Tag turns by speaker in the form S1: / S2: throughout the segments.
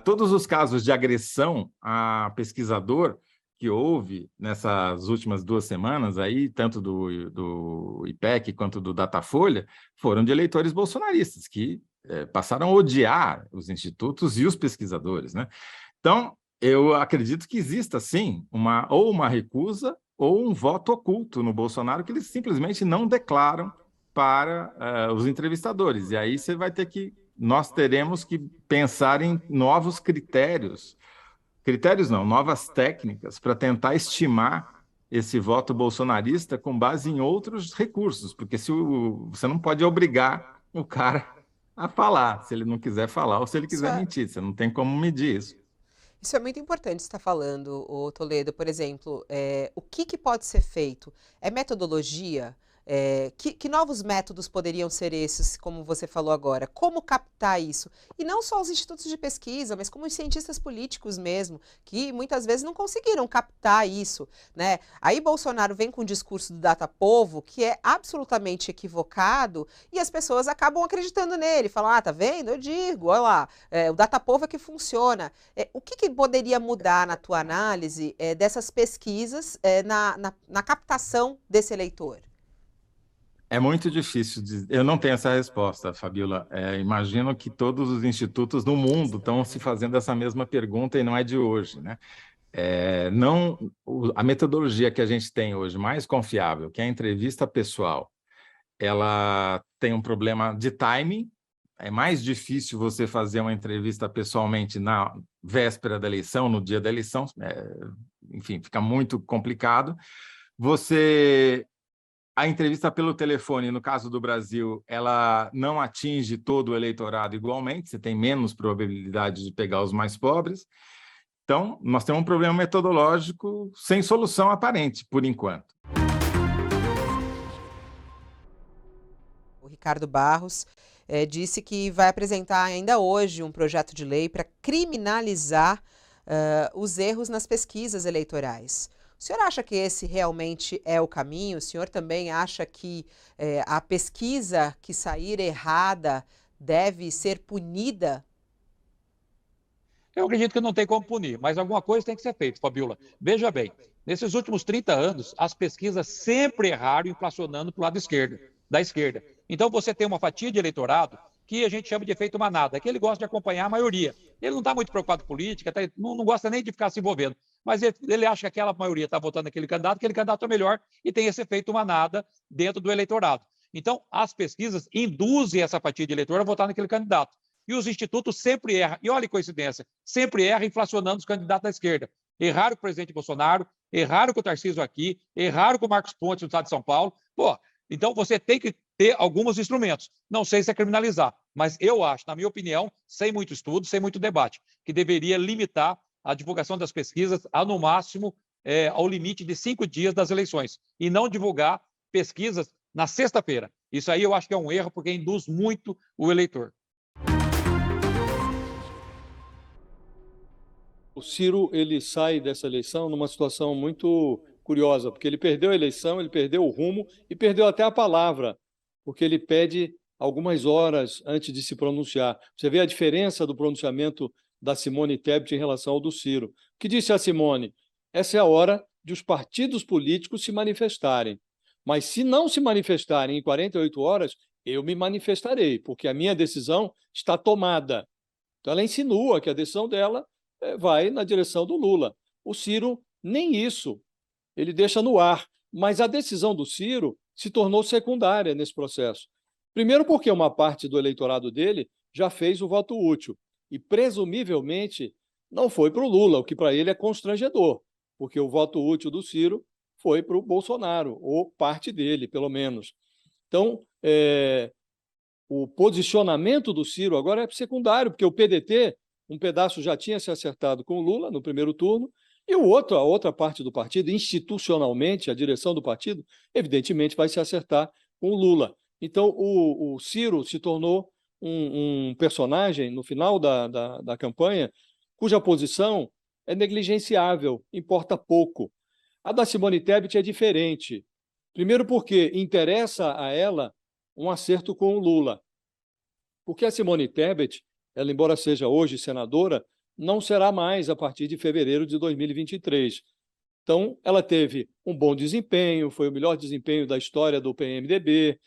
S1: Todos os casos de agressão a pesquisador que houve nessas últimas 2 semanas, aí, tanto do IPEC quanto do Datafolha, foram de eleitores bolsonaristas, que passaram a odiar os institutos e os pesquisadores, né? Então, eu acredito que exista, sim, ou uma recusa ou um voto oculto no Bolsonaro que eles simplesmente não declaram para os entrevistadores. E aí nós teremos que pensar em novos critérios não, novas técnicas para tentar estimar esse voto bolsonarista com base em outros recursos, porque você não pode obrigar o cara a falar, se ele não quiser falar ou se ele
S2: Isso
S1: quiser
S2: é,
S1: mentir, você não tem como medir isso.
S2: isso é muito importante você estar falando, o Toledo, por exemplo, o que pode ser feito? É metodologia? Que novos métodos poderiam ser esses, como você falou agora? Como captar isso? E não só os institutos de pesquisa, mas como os cientistas políticos mesmo, que muitas vezes não conseguiram captar isso, né? Aí Bolsonaro vem com o discurso do data-povo, que é absolutamente equivocado, e as pessoas acabam acreditando nele, falam, tá vendo? Eu digo, olha lá, o data-povo é que funciona. O que poderia mudar na tua análise dessas pesquisas na captação desse eleitor?
S1: É muito difícil, eu não tenho essa resposta, Fabiola. Imagino que todos os institutos no mundo estão se fazendo essa mesma pergunta e não é de hoje, né? Não, a metodologia que a gente tem hoje, mais confiável, que é a entrevista pessoal, ela tem um problema de timing. É mais difícil você fazer uma entrevista pessoalmente na véspera da eleição, no dia da eleição, enfim, fica muito complicado. A entrevista pelo telefone, no caso do Brasil, ela não atinge todo o eleitorado igualmente, você tem menos probabilidade de pegar os mais pobres. Então, nós temos um problema metodológico sem solução aparente, por enquanto.
S2: O Ricardo Barros disse que vai apresentar ainda hoje um projeto de lei para criminalizar os erros nas pesquisas eleitorais. O senhor acha que esse realmente é o caminho? O senhor também acha que a pesquisa que sair errada deve ser punida?
S3: Eu acredito que não tem como punir, mas alguma coisa tem que ser feita, Fabiola. Veja bem, nesses últimos 30 anos, as pesquisas sempre erraram inflacionando para o lado esquerdo, da esquerda. Então você tem uma fatia de eleitorado que a gente chama de efeito manada, que ele gosta de acompanhar a maioria. Ele não está muito preocupado com política, não gosta nem de ficar se envolvendo, mas ele acha que aquela maioria está votando naquele candidato, aquele candidato é melhor e tem esse efeito manada dentro do eleitorado. Então, as pesquisas induzem essa fatia de eleitor a votar naquele candidato. E os institutos sempre erram. E olha que coincidência, sempre erram inflacionando os candidatos da esquerda. Erraram com o presidente Bolsonaro, erraram com o Tarcísio aqui, erraram com o Marcos Pontes no estado de São Paulo. Pô, então você tem que ter alguns instrumentos. Não sei se é criminalizar, mas eu acho, na minha opinião, sem muito estudo, sem muito debate, que deveria limitar a divulgação das pesquisas a, no máximo, ao limite de 5 dias das eleições. E não divulgar pesquisas na sexta-feira. Isso aí eu acho que é um erro, porque induz muito o eleitor.
S4: O Ciro ele sai dessa eleição numa situação muito curiosa, porque ele perdeu a eleição, ele perdeu o rumo e perdeu até a palavra, porque ele pede algumas horas antes de se pronunciar. Você vê a diferença do pronunciamento da Simone Tebet em relação ao do Ciro. O que disse a Simone? Essa é a hora de os partidos políticos se manifestarem. Mas se não se manifestarem em 48 horas, eu me manifestarei, porque a minha decisão está tomada. Então ela insinua que a decisão dela vai na direção do Lula. O Ciro, nem isso, ele deixa no ar. Mas a decisão do Ciro se tornou secundária nesse processo. Primeiro porque uma parte do eleitorado dele já fez o voto útil e, presumivelmente, não foi para o Lula, o que para ele é constrangedor, porque o voto útil do Ciro foi para o Bolsonaro, ou parte dele, pelo menos. Então, o posicionamento do Ciro agora é secundário, porque o PDT, um pedaço já tinha se acertado com o Lula no primeiro turno, e a outra parte do partido, institucionalmente, a direção do partido, evidentemente vai se acertar com o Lula. Então, o Ciro se tornou um personagem, no final da campanha, cuja posição é negligenciável, importa pouco. A da Simone Tebet é diferente. Primeiro porque interessa a ela um acerto com o Lula. Porque a Simone Tebet, ela, embora seja hoje senadora, não será mais a partir de fevereiro de 2023. Então, ela teve um bom desempenho, foi o melhor desempenho da história do PMDB,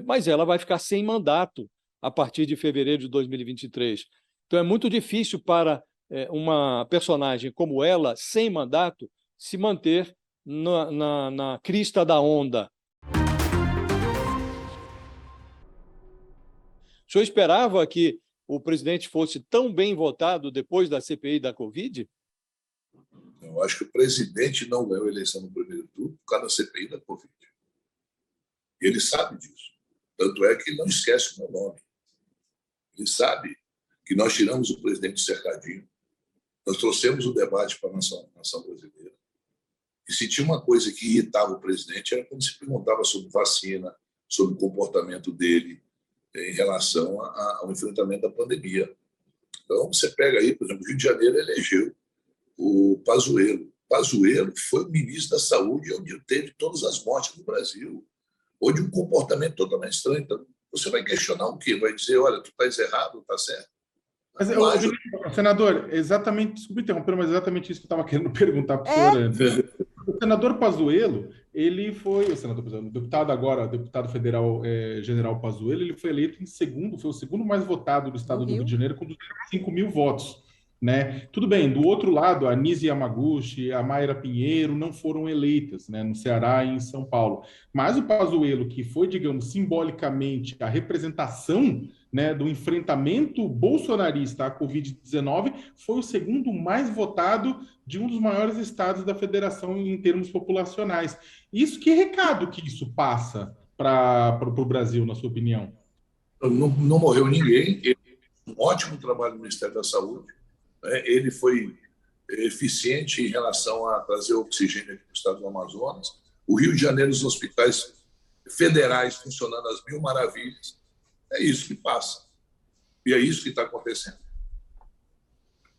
S4: mas ela vai ficar sem mandato a partir de fevereiro de 2023. Então, é muito difícil para uma personagem como ela, sem mandato, se manter na crista da onda. O senhor esperava que o presidente fosse tão bem votado depois da CPI da Covid?
S5: Eu acho que o presidente não ganhou a eleição no primeiro turno por causa da CPI da Covid. E ele sabe disso. Tanto é que ele não esquece o meu nome. Ele sabe que nós tiramos o presidente do cercadinho, nós trouxemos o debate para a nação brasileira. E se tinha uma coisa que irritava o presidente era quando se perguntava sobre vacina, sobre o comportamento dele em relação ao enfrentamento da pandemia. Então, você pega aí, por exemplo, o Rio de Janeiro elegeu o Pazuello. Pazuello foi o ministro da Saúde onde teve todas as mortes no Brasil. Hoje um comportamento totalmente estranho. Então, você vai questionar o quê? Vai dizer, olha, tu estás errado, está certo?
S6: Mas, senador, exatamente, desculpe interromper, mas exatamente isso que eu estava querendo perguntar para o senhor antes. O senador Pazuello, ele foi, o deputado federal general Pazuello, ele foi eleito em segundo, foi o segundo mais votado do estado do Rio de Janeiro, com 205 mil votos. Né? Tudo bem, do outro lado, a Nise Yamaguchi, a Mayra Pinheiro não foram eleitas, né, no Ceará e em São Paulo. Mas o Pazuello, que foi, digamos, simbolicamente a representação, né, do enfrentamento bolsonarista à Covid-19, foi o segundo mais votado de um dos maiores estados da federação em termos populacionais. Isso, que recado que isso passa para o Brasil, na sua opinião?
S5: Não morreu ninguém. Ele fez um ótimo trabalho no Ministério da Saúde. Ele foi eficiente em relação a trazer oxigênio aqui para o estado do Amazonas. O Rio de Janeiro, os hospitais federais funcionando às mil maravilhas. É isso que passa. E é isso que está acontecendo.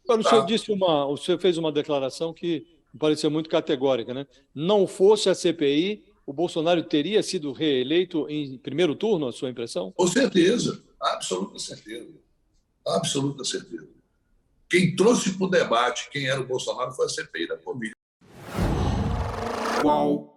S4: Agora, o senhor fez uma declaração que me pareceu muito categórica, né? Não fosse a CPI, o Bolsonaro teria sido reeleito em primeiro turno, a sua impressão?
S5: Com certeza, absoluta certeza. Absoluta certeza. Quem trouxe para o debate quem era o Bolsonaro foi a CPI da Covid.
S7: Qual